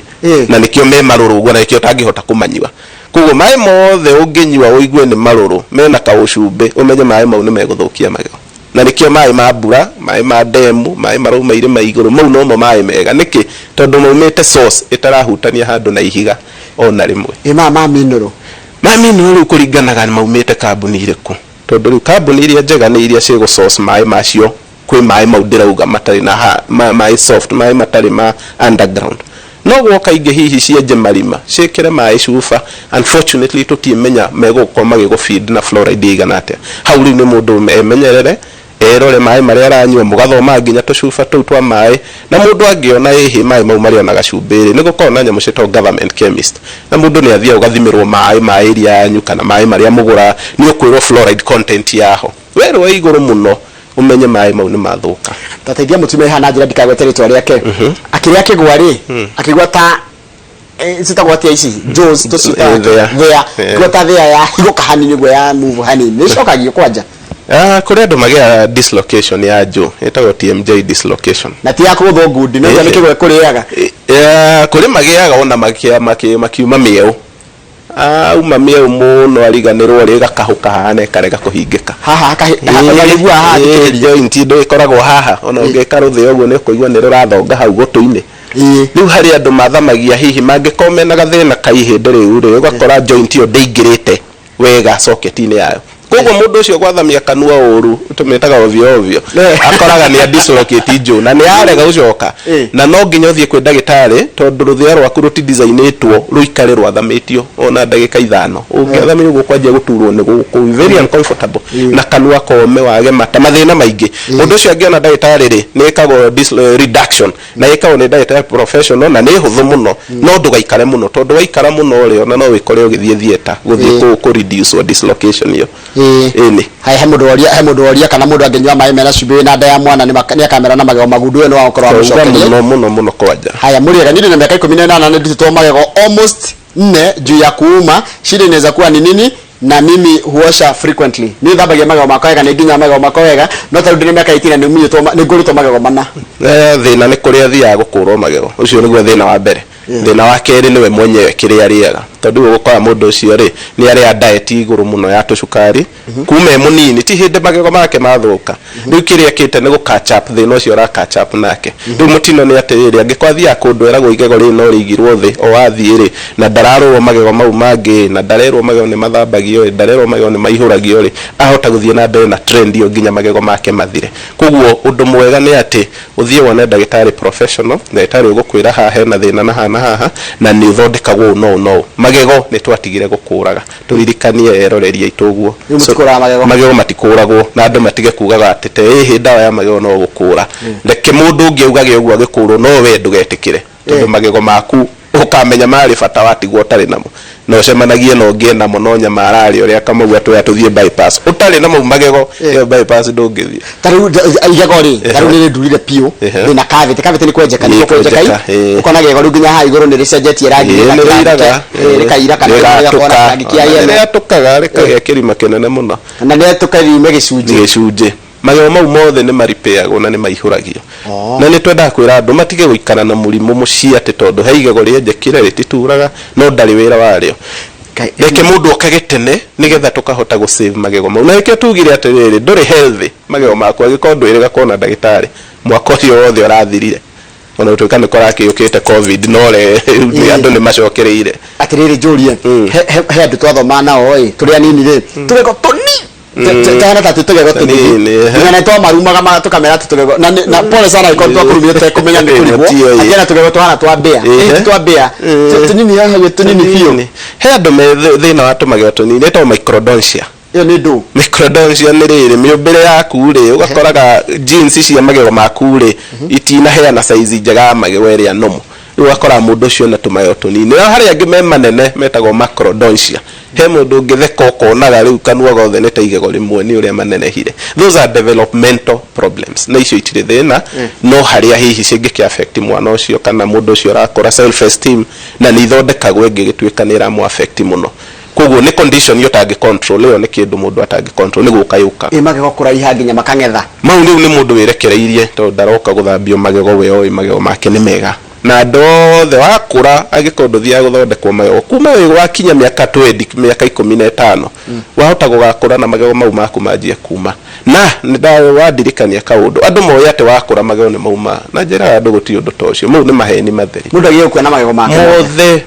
na nĩkĩo me marũrũ ũguo na nĩkĩo ũtangĩhota kũmanyua koguo maĩ mothe ũngĩnyua ũigue nĩ marũrũ mena kaũcumbĩ ũmenye maĩ mau nĩ megũthũkia magego na nĩkĩo maĩ ma mbura maĩ ma ndemu maĩ marauma irĩma igũrũ mau nomo maĩ mega nĩkĩ tondũ maumĩte source ĩtarahutania handũ na ihiga ona rĩmwe ma mineral rĩu kũringanaga maumĩte kambuni irĩkũ tondũ rĩu kambuni iria njega nĩ iria cigũ source maĩ macio kwĩ maĩ mau ndĩrauga matarĩ na maĩ soft maĩ matarĩ ma underground no gwoka ingĩ hihi cienje marima ciĩkĩre maĩ cuba unfortunately tũtiĩmenya megũkorwo magĩgũfeed na fluoride igana atĩa hau rĩu nĩ mũndũ emenyerere erore maĩ marĩa aranyua mũgathoma nginya tũcuba tũu twa maĩ na mũndũ angĩona maĩ mau marĩ na gacumbĩ nĩ gũkorwo na nyamũ ciĩtagwo government chemist na mũndũ nĩ athiaga ũgathimĩrwo maĩ ma area yanyu kana maĩ marĩa mũgũra nĩ ũkwĩrwo fluoride content yaho werũ wa igũrũ mũno umenye maĩ mau nĩ mathuka tateithia mutume hana njira ndikagwete ritwa riake akĩrĩa kĩgwa rĩ akĩgwa ta sitagwa tia ici Jones to sita there gota there ya higoka hani niguo ya move hani nĩcokagio kwanja kũrĩ andũ magĩa dislocation ya jo etagwo TMJ dislocation na ti ya kũgũthwo ngundi no nĩ kĩgwa kũrĩaga kũrĩ magĩaga ona makiuma mĩeũ uma mĩeũ mũno ariganĩrwo rĩ gakahũka hane karega kũhingĩka haha akaigua haha joint ndĩkoragwo haha ona ũngĩka rũthĩ ũguo nĩ ũkũigua nĩ rũrathonga hau gũtũ-inĩ rĩu harĩ andũ mathamagia hihi mangĩkorwo mena gathĩna ka ihĩndĩ rĩu rĩ ũgakora joint ĩyo ndĩingĩrĩte wega socket-inĩ yayo koguo mũndũ ũcio gwathamia kanua ũru tumetaga ovyo ovyo akoraga nĩ dislocate jo na nĩ arega gũcoka na no nginya ũthiĩ kwĩ ndagĩtarĩ tondũ rũthĩa rwaku rũti designĩtwo rũikare rwathamĩtio ona ndagĩka 5 ũngĩathamio ũguo kwanjia gũturwo nĩ gũkũ very uncomfortable na kanua kome wage mata mathĩna maingĩ mũndũ ũcio angĩona ndagĩtarĩ rĩ nĩ ĩkagwo reduction na ĩkagwo nĩ ndagĩtarĩ professional na nĩ hũthũ mũno no ndũgaikare mũno tondũ waikara mũno rĩ ona no wĩkore ũgĩthiĩ theater gũthiĩ kũ reduce dislocation ĩyo eni he mundu oria kana mundu angenywa maĩ mena cumbĩ na nda ya mwana nĩ akamera na magego magundu we no akorwo amucokerie mũno kwanja haya mũrĩega nini na miaka 18 nĩ ndutĩtwo magego almost 4 juu ya kuuma shida inaweza kuwa ni nini na mimi huosha frequently ni thambagia magego makwa wega nĩ nginya magego makwa wega no tarĩu ndĩ miaka 18 nĩ ngũrĩtwo magego mana thĩna nĩ kũrĩa thiaga gũkũrwo magego ũcio nĩguo thĩna wa mbere thĩna wa kerĩ nĩwe mwenyewe kĩrĩa arĩaga tondũ ũgũkora mũndũ ũcio rĩ nĩ arĩa diet igũrũ mũno ya tũcukari kuma mũnini ti hĩndĩ magego make mathũka rĩu kĩrĩa kĩte nĩ catch up thĩna ũcio ra catch up nake rĩu mũtino nĩ atĩrĩrĩ angĩkorwo athiaga kũndũ eragwo igego rĩ no rĩigirwo thĩ o athiĩ rĩ na ndararũrwo magego mau mangĩ na ndarerwo magego nĩ mathambagio ndarerwo magego nĩ maihũragio rĩ ahota gũthiĩ na mbere na trend iyo nginya magego make mathire koguo ũndũ mwega nĩ atĩ ũthiĩ wone ndagĩtarĩ professional ndagĩtarĩ ũgũkwĩra haha hena thĩna na haha na nĩ ũthondekagwo no magego nĩ twatigire gũkũraga tũririkanie eroreria ituguo magego matikũragwo na andũ matige kugaga atete hĩ ndawa ya magego no gũkũra reke mũndũ ũngĩ augage ũguo agĩkũrwo no we ndũgetĩkĩre tondũ magego maku ukamenya mari bata watigwo ũtarĩ namo no cemanagie no ngĩe namo no nyamararĩ ũrĩa kamauga tũthiĩ bypass ũtarĩ namo magego bypass ndũngĩthiĩ tarĩu igego rĩ tarĩu nĩ ndurire piũ na kavite nĩ kwenjeka nĩ kwenjeka ukona gego rĩu nginya ha igũrũ nĩ rĩcenjetie rangi rĩkaira kana rĩgakona rangi kia yellow rĩatukaga rĩkagĩa kĩrima kĩnene mũno na rĩatukaga gĩcunjĩ magego mau mothe nĩ maripeagwo na nĩ maihũragio na nĩ twendaga kwĩra andũ matige gũikara na mũrimũ mũciĩ atĩ tondũ he igego rĩenjekire rĩtituraga no ndarĩ wĩra warĩo reke mũndũ okage tene nĩgetha tũkahota gũsave magego mau na reke tugire atĩrĩrĩ ndũrĩ healthy magego makwa angĩkorwo ndwĩrĩga kuona ndagĩtarĩ mwaka ũcio wothe ũrathirire ona ũtuĩka nĩ kũrakĩũkĩte covid no re andũ nĩ macokereire atĩrĩrĩ njũrie he andũ twathoma nao tũrĩa nini rĩ tũgego tena tatu tugego tunini na to marumaga tukamera tutugego na pole sana iko twakurumire kumenya ni kurigwo agena tugego twana twa bea tunini haha tunini pio he andu me thina wa tumagego tunini to microdontia iyo ni ndu microdontia ni riri mĩũmbĩre yaku ri ugakoraga genes cia magego maku ri itina heana size njega ya magego ĩrĩa nomo rĩu akora mũndũ ũcio na tumagego tunini na harĩa angĩ me manene metagwo macrodontia he mũndũ ũngĩtheka ũkonaga rĩu kanua gothe nĩ ta igego rĩmwe nĩ ũrĩa manenehire those are developmental problems na icio itirĩ thĩna no harĩa hihi cingĩkĩ affect mwana ũcio kana mũndũ ũcio arakora self esteem na nĩ ithondekagwo ĩngĩgĩtuĩka nĩ ĩramu affect mũno koguo nĩ condition yotangĩ control ĩyo nĩ kĩndũ mũndũ atangĩ control nĩ gũkayũka magego kũraiha nginya makang'etha mau rĩu nĩ mũndũ wĩrekereirie tondũ ndaroka gũthambio magego we oĩ magego make nĩ mega na ndothe wakũra angĩkorwo ndũthiaga gũthondekwo magego kuma wakinya mĩaka 20 mĩaka 15 wahota gũgakũra na magego mau maku manjie kuma na nĩndawadirikania kaũndũ andũ moĩ atĩ wakũra magego nĩ mauma na njĩra andũ gũtirĩ ũndũ ta ũcio mau nĩ maheni matheri mũndũ agĩe kuona magego make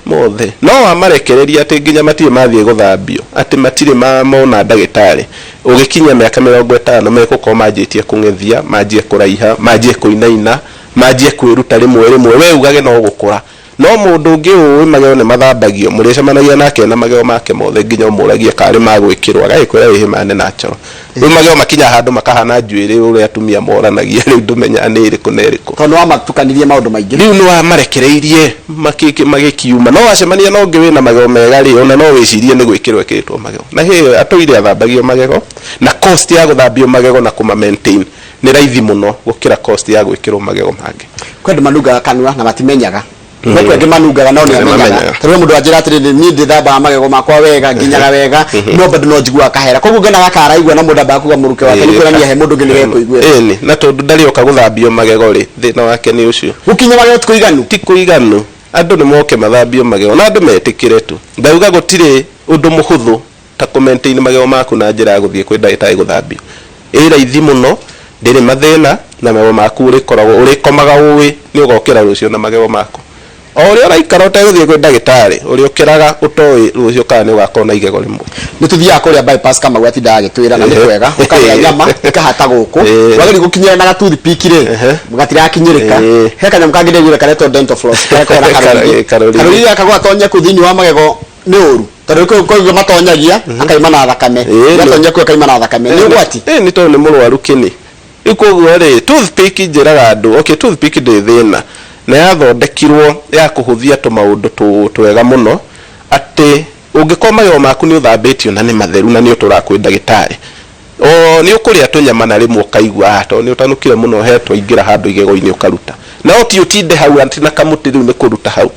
mothe no wamarekereria atĩ nginya matirĩ mathiĩ gũthambio atĩ matirĩ mona ndagĩtarĩ ũgĩkinya mĩaka 50 megũkorwo manjĩtie kũng'ethia manjie kũraiha manjie kũinaina manjie kwĩruta rĩmwe we ugage no gũkũra no mundu ungi uwi magego ni mathambagio muricemanagia nake na magego make mothe nginya umuragie kari magwikirwa agagikwira ihimane na choro riu magego makinya handu makahana njuiri uri atumia moranagia riu ndumenya ni iriku na iriku tono wa matukanirie maundu maingi riu ni wa marekereirie magikiuma no wacemania no ngi wina magego mega ri ona no wicirie ni gwikirwa kiritwo magego na he atoire athambagio magego na cost ya guthambio magego na kuma maintain ni raithi muno gukira cost ya gwikirwo magego mangi kwendu manuga kanua na matimenyaga Mweke wenge manugaga no ni amenyaga. Tariwe mundu ajira atiri ni ndithamba magego makwa wega nginyaga wega no bado no jigua kahera. Koguo ngena gakaraigwa na mundu bakuga muruke wake ni kwirania he mundu ngene weko igwe. Eni na tondu ndari oka guthambio magego ri thina wake ni ucio. Gukinya magego tikuiganu. Andu ni moke mathambio magego na andu metikire tu. Ndauga gutire undu muhuthu ta commenting magego maku na njira ya guthie kwi ndagĩtarĩ guthambio. Raithi muno ndiri mathina na magego maku uri koragwo uri komaga uwi ni ugokira rucio na magego maku. Ori ora ikara uteguthie kwi ndagĩtarĩ uri ukiraga utoi rucio kana ugakona igego rimwe. Ni tuthia kuria bypass kama gwati ndagĩtwira na ni kwega ukaria nyama ikahata guku wageri gukinyira na toothpick ri mugatira kinyirika he kanya mukagire gure kareto dental floss karori akagwa tonya ku thini wa magego ni uru tondu ko matonyagia akaima na thakame yatonya ku akaima na thakame ni gwati ni to ni murwaru kini ikoguo ri toothpick njiraga andu okay toothpick ndi thina na yathondekirwo ya kuhuthia tumaundu twega muno ati ungikoma yo maku ni uthambitio na ni matheru na ni utura kwi ndagĩtarĩ ni ukuria tunyama na rimwe ukaigua to ni utanukire muno hetwa ingira handu igego-ini ukaruta na oti utinde hau anti na kamuti riu ni kuruta hau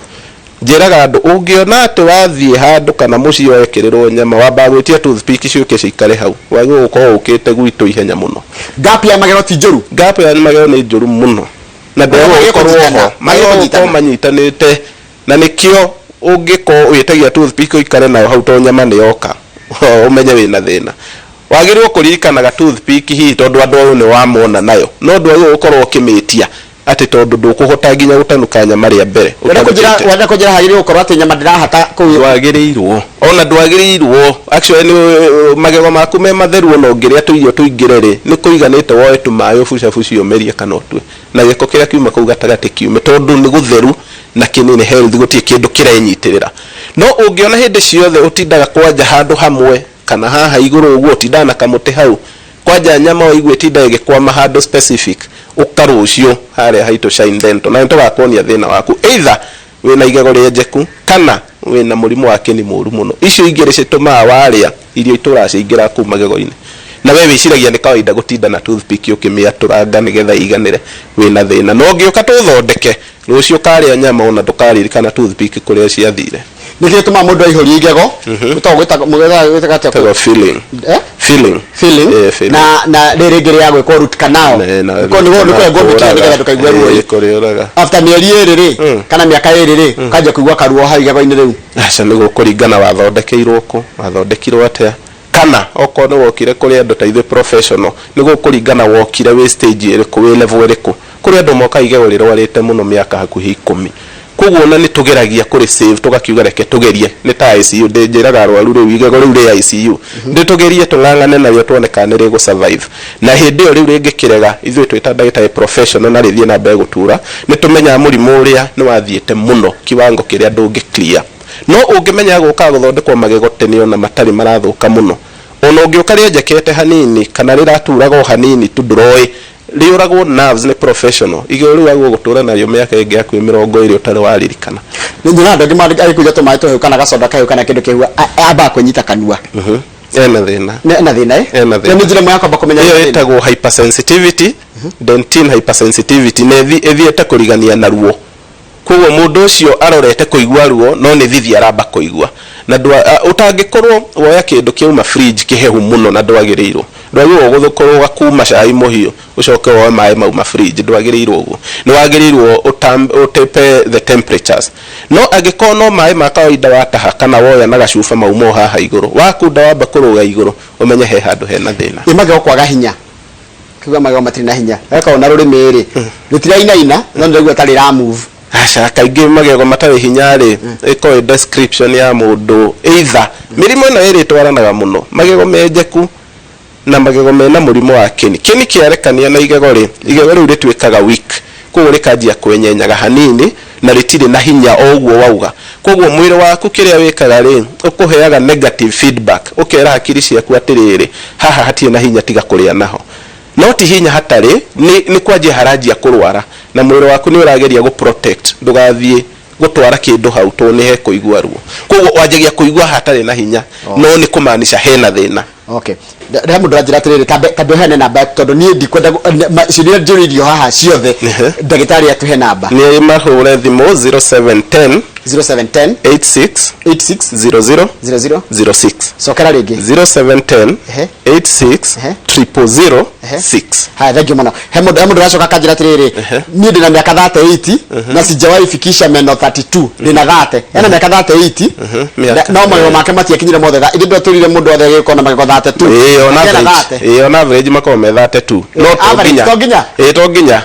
njiraga andu ungiona ati wathie handu kana muci oekerirwo nyama wamba gwitia toothpick ciuke cikare hau wagi uko ukite gwito ihenya muno gap ya magego ti njuru gap ya magego ni njuru muno na ndego ukorwo magego manyitanite na nikio ungiko witagia toothpick ikare na hau to nyama ni yoka umenye wina thina wagirwo kuririkanaga toothpick hi tondu andu ayo ni wamona nayo no ndu ayo ukorwo kimitia ati tondu ndukuhota nginya gutanuka nyama ria mbere wenda kujira hagirwo ukorwo ati nyama ndirahata ku wagirirwo ona ndwagirirwo actually magego maku me matheru no ngiria tuirio tuingirere ni kuiganite woe tumayo fuca fucio meria kana otwe na giko kira kiuma kau gatagati kiume tondu ni gutheru na kinini health gutie kindu kirenyitirira no ungiona hindi ciothe utindaga kwanja handu hamwe kana haha iguru uguo tindana kamuti hau kwanja nyama waigwe tinda igikwama handu specific ukarucio haria haito shine dental na ntogakonia thina waku either wina igego riejeku kana wina murimu wa kini muru muno icio ingire cituma waria irio ituracingira ku magego-ini na wewe wiciragia ni kawaida gutinda na toothpick ukimiaturanga nigetha iganire wina thina no ngiuka tuthondeke rucio karia nyama ona tukaririkana toothpick kuria ciathire nikire tuma mundu aihori igego utogwita mugetha gatako feeling feeling na rĩrĩngĩ ya gwĩkwo root canal ko ni ngombe kia nigetha tukaigua ruo after mĩeri ĩrĩ rĩ kana mĩaka ĩrĩ rĩ kanja kuigua karuo hau igego-ini rĩu aca nĩ gũkũringana wathondekeirwo ku wathondekirwo atia kana oko ni wokire kuri andu taithe professional ni gũkũringana wokire we stage ĩrĩkũ we level ĩrĩkũ kuri andu moka igego rĩrwarĩte muno mĩaka hakuhi 10 koguo na ni tugeragia kuri save tugakiuga reke tugerie ni ta ICU njiraga arwaru riu igego riu ri ICU ndi tugerie tungangane na ryo tuonekane ri go survive na hindi yo riu ringi kirega ithuĩ twita ndagĩtarĩ professional na rithie na mbere gutura ni tumenya mũrimũ ũrĩa ni wathiĩte muno kiwango kiria ndũngĩ clear no ũngĩmenya gũka gũthondekwo magego tene ona matari marathuka muno ona ũngĩũka rĩenjekete hanini kana rĩraturaga hanini tudroi riuragwo nerves ni professional igero riu agwo gutura nayo miaka ingi ya 20 utari waririkana ni ndina ndogi mari ari kuja tumaito he kana gacoda kayo kana kindu kihu aba kunyita kanua ena thina ni njira mwa kwamba kumenya iyo etagwo hypersensitivity dentin hypersensitivity ne ethiete kurigania na ruo koguo mundu ucio arorete kuigua ruo no ni thithi aramba kuigua na utangikorwo woya kindu kiuma fridge kihehu muno na ndwagirirwo ndwagirwo guthukorwo gakuma cai muhiu ucoke woe mai mauma fridge ndwagirirwo uguo ni wagirirwo utepe the temperatures no angĩkorwo no mai ma kawaida wataha kana woya na gacuba maumo haha iguru wakunda wamba kuruga iguru umenye he handu hena thina image kwaga hinya kiuga magego matiri na hinya eka ona rurimi ri rutirainaina no ndagwa tari ra move aca kaingĩ magego matarĩ hinya rĩ ĩko description ya mũndũ either mĩrimũ ĩno ĩrĩ twaranaga mũno magego menjeku na magego mena mũrimũ wa kĩni kĩarekania na igego rĩ igego rĩu rĩtuĩkaga weak koguo rĩkanjia kwenyenyaga hanini na rĩtirĩ na hinya o ũguo wauga. Koguo mwĩrĩ waku kĩrĩa wĩkaga rĩ ũkũheaga negative feedback, ũkera hakiri ciaku atĩrĩrĩ haha hatirĩ na hinya tiga kũrĩa naho. No ti hinya hatarĩ nĩ kwanjia haranjia kũrwara na mwĩrĩ waku nĩ ũrageria gũ protect ndũgathiĩ gũtwara kĩndũ hau to nĩ he kũigua ruo. Koguo wanjagia kũigua hatarĩ na hinya no nĩ kũmaanisha hena thĩna. Okay. Nda mũndũ anjĩra atĩrĩrĩ kambe hene namba tondũ niĩ ndikwenda ciria njũririo haha ciothe ndagĩtarĩ atuhe namba. Nĩ mahũre thimũ 0710 86 00 Sokera rĩngĩ 0710 86 000 Haya, thank you mũno. He mũndũ aracoka kanjĩra atĩrĩrĩ niĩ ndĩna mĩaka 38 na sijawahi fikisha meno 32 ndĩna 30 ena mĩaka 38 no magego make matiakinyire mothe ithe ndwatũrire mũndũ othe agĩkorwo na magego 32 on average makoo me 32 no to nginya to nginya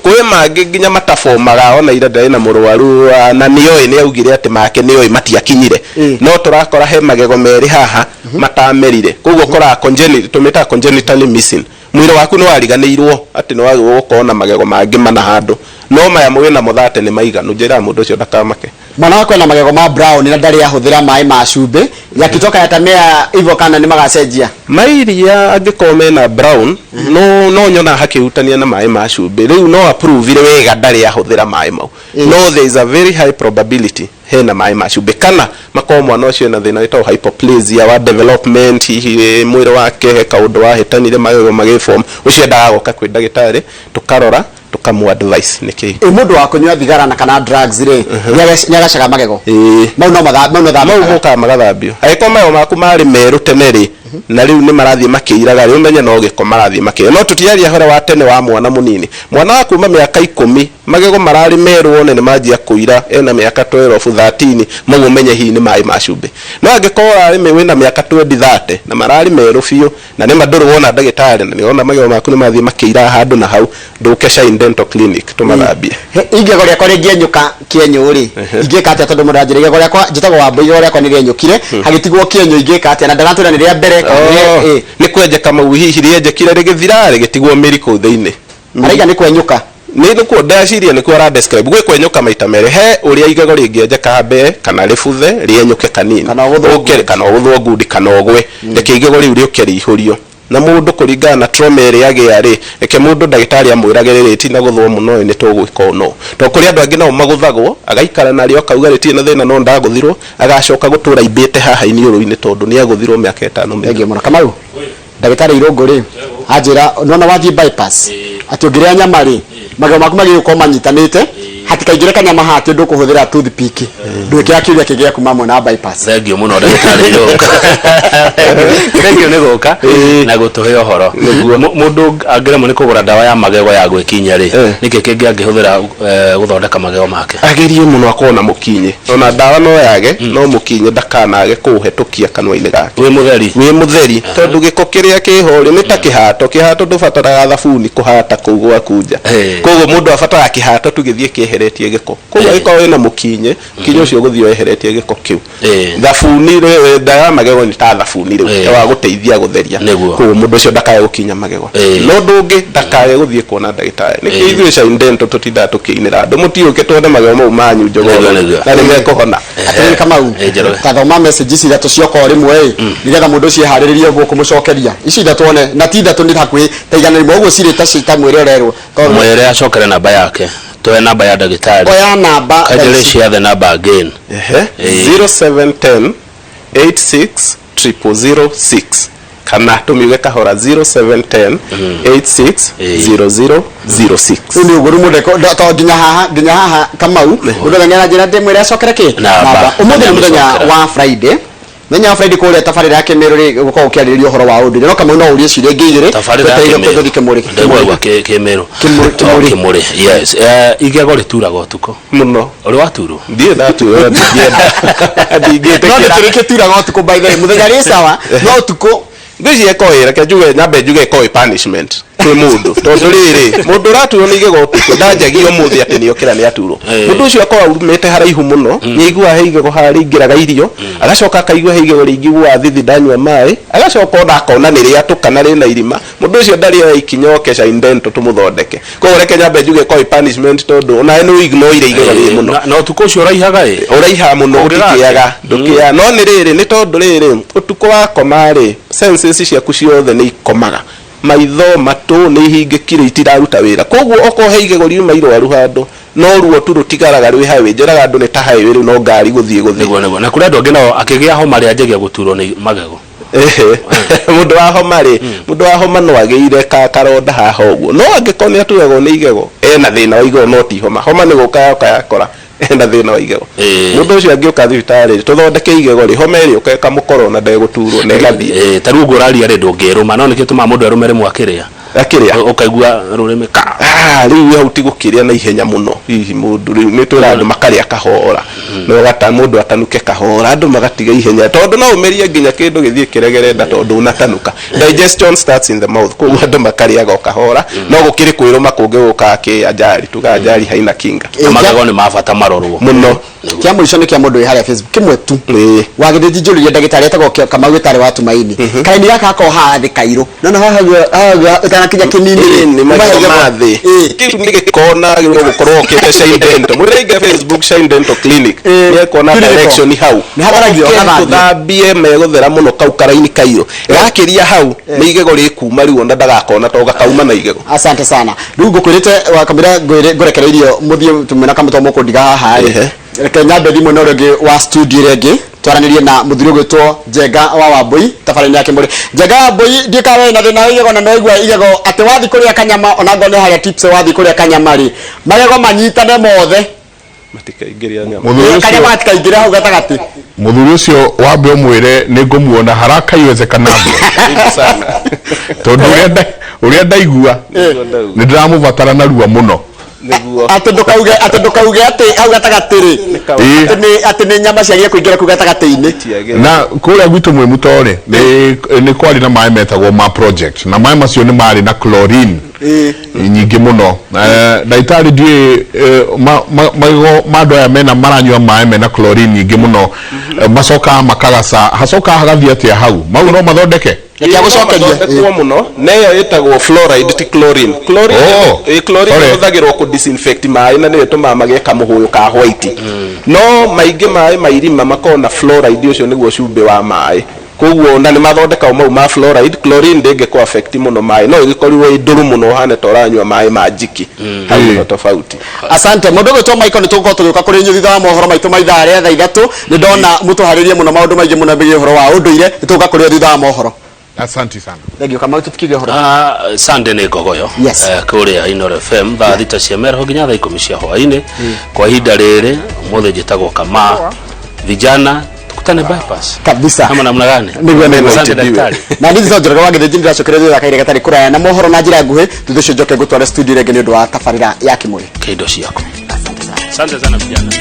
kwĩ mangĩ nginya matabomaga ona ira ndarĩ na mũrwaru na nĩoĩ nĩ augire atĩ make nĩoĩ matiakinyire no tũrakora he magego merĩ haha matamerire. Koguo kora tumĩta congenitally missing. Mwĩrĩ waku nĩ wariganĩirwo atĩ nĩ wagĩrĩirwo gũkorwo na magego mangĩ mana handũ no maya mwĩ namo 30 nĩ maiganu. Njĩra mũndũ ũcio ndakamake. Mwana wako ena magego ma brown na ndarĩ ahũthĩra maĩ ma cumbĩ yakitoka yatamea hivyo kana nĩ magacenjia mairia angĩkorwo mena brown no nyona hakĩhutania na maĩ ma cumbĩ rĩu no approve wega ndarĩ ahũthĩra maĩ mau. No there is a very high probability hena maĩ ma cumbĩ kana makoo mwana ũcio na thĩna wĩtagwo hypoplasia wa development hihi mwĩrĩ wake he kaũndũ wahĩtanire magego magĩform ũcio endaga gũka kwĩ ndagĩtarĩ tũkarora tukamu advice niki mundu wa kunywa thigara na kana drugs ri nyagacaga magego mau no muka magathambio aiko mayo maku mari meru teneri na riu ni marathie makiraga riu menye no giko marathie makira no tutiaria hore wa tene wa mwana munini mwana wa kuma miaka 10 magego marari meru one ni majia kuira ena miaka 12 13 mugo menye hi ni mai macumbi no angikora ari me wina miaka 20 30 na marari meru fiyo na ni maduru wona ndagitari na niona magego maku ni mathie makira handu na hau ndukesha dental clinic tumathambie igego rya kwa rĩngĩ nyuka kĩenyo ri igĩka atĩa tondu mũranjĩra igego rĩa kwa njĩtagwo wa mbũigo rĩa kwa nĩ rĩenyũkire hagitigwo kĩenyo igĩka atĩa na ndaratũra nĩ rĩa mbere nĩ kwenjeka mau hihi rĩenjekire rĩgĩthira rĩgĩtigwo mĩri kũu thĩinĩ araiga nĩ kwenyũka nĩ kuo ndaciria nĩ kuo ra describe gwĩ kwenyũka maita mere he ũrĩa igego rĩngĩenjeka mbe kana rĩbuthe rĩenyũke kanini kana ũgũthwo ngundi kana ũgwe reke igego rĩu rĩũke rĩihũrio na mundu kuringana na trauma ĩrĩa agĩa ri eke mundu ndagĩtarĩ amwĩragĩre rĩti na gũthwo muno nĩ tũgwĩka no to kũrĩ andũ angĩ nao maguthagwo agaikara narĩo akauga rĩti na thĩna no ndagũthirwo agacoka gũtũra imbĩte haha iniũrũ-inĩ tondũ nĩ agũthirwo mĩaka 5 mĩingĩ mũno Kamau ndagĩtarĩ Irungu ri anjĩra nona wathi bypass ati ũngĩrĩa nyama ri magego maku magĩũka manyitanĩte hatikaingĩre kanyama hati ndũ kũhũthĩra toothpick ndwĩkĩra kĩrĩa kĩgĩa kuma mwena bypass thengio mũno ndagĩtarĩ Irungu thengio nĩ gũka na gũtũhe ũhoro mũndũ angĩremwo nĩ kũgũra ndawa ya magego ya gwĩkinya rĩ nĩkĩ kĩngĩ angĩhũthĩra gũthondeka magego make agerie mũno akorwo na mũkinyi ona ndawa no yage no mũkinyi ndakanage kũũhetũkia kanua-inĩ gake wĩ mũtheri tondũ gĩko kĩrĩa kĩho rĩ nĩ ta kĩhato ndũbataraga thabuni kũhata kũu gwakunja koguo mũndũ abataraga kĩhato tu gĩthiĩ kĩeheretie gĩko koguo gĩkorwo wĩna mũkinyi mũkinyi ũcio gũthiĩ weheretie gĩko kĩu thabuni ndawa magego nĩ ta thabuni rĩu wa gũteithia gũtheria koguo mũndũ ũcio ndakae gũkinya magego no ndũngĩ ndakae gũthiĩ kuona ndagĩtarĩ nĩkĩ ithuĩ Shine Dental tũtindaga tũkĩinĩra andũ mũtiũke twone magego mau manyu njogoro na nĩ mekũhona atĩ Kamau tathoma messages ithatũ cioko rĩmwe nĩgetha mũndũ ũcio eharĩrĩrie gũkũ mũcokeria ici ithatũ one na ti ithatũ nĩ hakuhĩ taigana rĩmwe ũguo cirĩ ta cita mwĩrĩ ũrerwo mwĩrĩ acokere namba yake toe namba ya ndagĩtarĩ oya namba kajele share the number again 0710 86 006 kana tumiwe kahora 0710 86 0006 ni uguru mudeko to nginya haha Kamau undu ngana njira ndimwire acokere ki namba umuthi muthenya wa Friday menya Friday kule tafarira yake meruri guko ukiarĩrĩria uhoro wa undu no Kamau no urie ciria ngigire tafarira kimuri kimuri yes igego rituraga utuko muno uri waturu ndie ndatura ndienda ndigite no ndirike turaga utuko by the way muthenya ri sawa no utuko Ngwĩci ekoira ke njuge nyambe njuge ekoi punishment kwĩ mũndũ tondũ rĩrĩ mũndũ ũraturwo nĩ igego ũtukũ ndanjagia ũmũthĩ atĩ nĩokĩra nĩ aturwo mũndũ ũcio akorwo umĩte haraihu mũno nĩaiguaga he igego harĩa ingĩraga irio agacoka akaigua he igego rĩingĩ gwa thithi ndanyua maĩ agacoka ona akona nĩ rĩatũkana rĩna irima mũndũ ũcio ndarĩ oya ikinya oke indento tũmũthondeke koguo reke nyambe njuge ekoi punishment tondũ ona nĩ ignore igego rĩ mũno na ũtukũ ũcio ũraihaga ũraiha mũno ũkĩaga ndũkĩaga no nĩ rĩrĩ nĩ tondũ rĩrĩ ũtukũ wakoma rĩ senses ciaku ciothe nĩ ikomaga maitho matũ nĩ ihingĩkire itiraruta wĩra koguo okohe igego riuma irwaru handũ no ruo tu rutigaraga rwĩ highway njeraga andũ nĩ ta highway rĩu no ngari gũthiĩ na kũrĩ andũ angĩ nao akĩgĩa homa rĩ anjagia gũturwo nĩ magego mũndũ wa homa rĩ mũndũ wa homa no agĩire karonda haha ũguo no angĩkorwo nĩ aturagwo nĩ igego ena thĩna wa igego no ti homa homa nĩ gũka yakora ena thĩna wa igego mũndũ ũcio angĩũka thibitarĩ tũthondeke igego rĩ homa ĩrĩ ũkeka mũkoro na ndegũturwo na ĩgathiĩ ta rĩu ũraria rĩ ndũngĩrũma no nĩkĩo tũmaga mũndũ arũme rĩmwe akĩrĩa ũkaigua rũrĩmĩ rĩu hau ti gũkĩrĩa na ihenya mũno hihi mũndũ rĩu nĩ twĩra andũ makarĩa kahora no gata mũndũ atanuke kahora andũ magatiga ihenya tondũ no ũmerie nginya kĩndũ gĩthiĩ kĩregerenda tondũ unatanuka digestion starts in the mouth koguo andũ makarĩaga o kahora no gũkĩrĩ kwĩrũma kũngĩ gũka kĩanjari tuganjari haina kinga magego nĩ mabata marorwo mũno kia mũico nĩ kia mũndũ wĩ harĩa Facebook kĩmwe tu wagĩthĩnji njũrĩrie ndagĩtarĩ etagwo Kamau gĩtarĩ wa Tumaini kaini gaka ko haha thĩ kairũ no haha ũtanakinya kĩnini nĩ mathĩ kĩu nĩ gĩkona gũkorwo kĩte Shine Dental mũrĩnge Facebook Shine Dental Clinic nĩ ekona direction hau nĩ hagaragio thambie megũthera mũno kau karaini kairũ gakĩria hau nĩ igego rĩkuma rĩu onda ndagakona to gakauma na igego asante sana rĩu ngũkwĩrĩte wakamĩra ngũrekereirio mũthiĩ tumena kamũtomo kũndiga haha reke nyambe thimũ na ũrĩa wa studio rĩngĩ twaranĩrie na mũthuri ũgwĩtwo Njenga wa Wambui tabarĩra-inĩ yake mũrĩ Njenga Wambui ndikawe na thĩna wa igego na noigua igego atĩ wathi kũrĩa kanyama ona ngone harĩa tips wathi kũrĩa kanyama rĩ magego manyitane mothe matikaingĩria nyama kanyama matikaingĩria hau gatagatĩ mũthuri ũcio wambe ũmwĩre nĩ ngũmuona haraka iwezekana tondũ ũrĩa ndaigua nĩ ndĩramũbatara na ruo mũno atĩ ndũkauge atĩ hau gatagatĩ rĩ atĩ nĩ nyama ciagire kũingĩra kũu gatagatĩ-inĩ na kũrĩa gwitũ Mwĩmuto-rĩ nĩ kwarĩ na maĩ metagwo ma project na maĩ macio nĩ marĩ na chlorine nyingĩ mũno ndagĩtarĩ ndiũĩ magego ma andũ aya mena maranyua maĩ mena chlorine nyingĩ mũno macokaga makagaca hacokaga hagathiĩ atĩa hau mau no mathondeke nĩkĩa gũcokeria mũno neyo ĩtagwo fluoride ti chlorine chlorine ĩhũthagĩrwo kũ disinfect maĩ na nĩ ĩtũmaga magĩe kamũhũyũ ka white no maingĩ maĩ ma irima makoragwo na fluoride ũcio nĩguo cumbĩ wa maĩ koguo na nĩ mathondeka mau ma fluoride chlorine ndĩngĩkũ affect mũno maĩ no ĩgĩkorirwo ĩ ndũrũ mũno hane ta ũranyua maĩ ma njiki hau nĩ tofauti asante mũndũ ũgwĩtwo Michael nĩ tũgũkorwo tũgĩũka kũrĩ inyuĩ thutha wa mohoro maitũ ma ithaa rĩa thaa ithatũ nĩ ndona mũtũharĩrie mũno maũndũ maingĩ mũno mbĩgie ũhoro wa ũndũire nĩ tũgũka kũrĩ thutha wa mohoro asante sana thengio Kamau tũtikige ũhoro Sunday nĩ ngogoyo kũrĩa Inoro FM thaa thita cia mĩaraho nginya thaa 10 cia hwaĩ-inĩ kwa ihinda rĩrĩ mũthĩ njĩtagwo Kama vijana tukutane bypass kabisa kama namna gani asante daktari na ndizo njorega wagĩthĩnji ndĩracokereria thaka ile gatari kuraya na mohoro na njĩra nguhĩ tuthucio njoke gũtwara studio rĩngĩ nĩ ũndũ wa tabarĩra ya Kimũrĩ kĩndo ciako asante sana vijana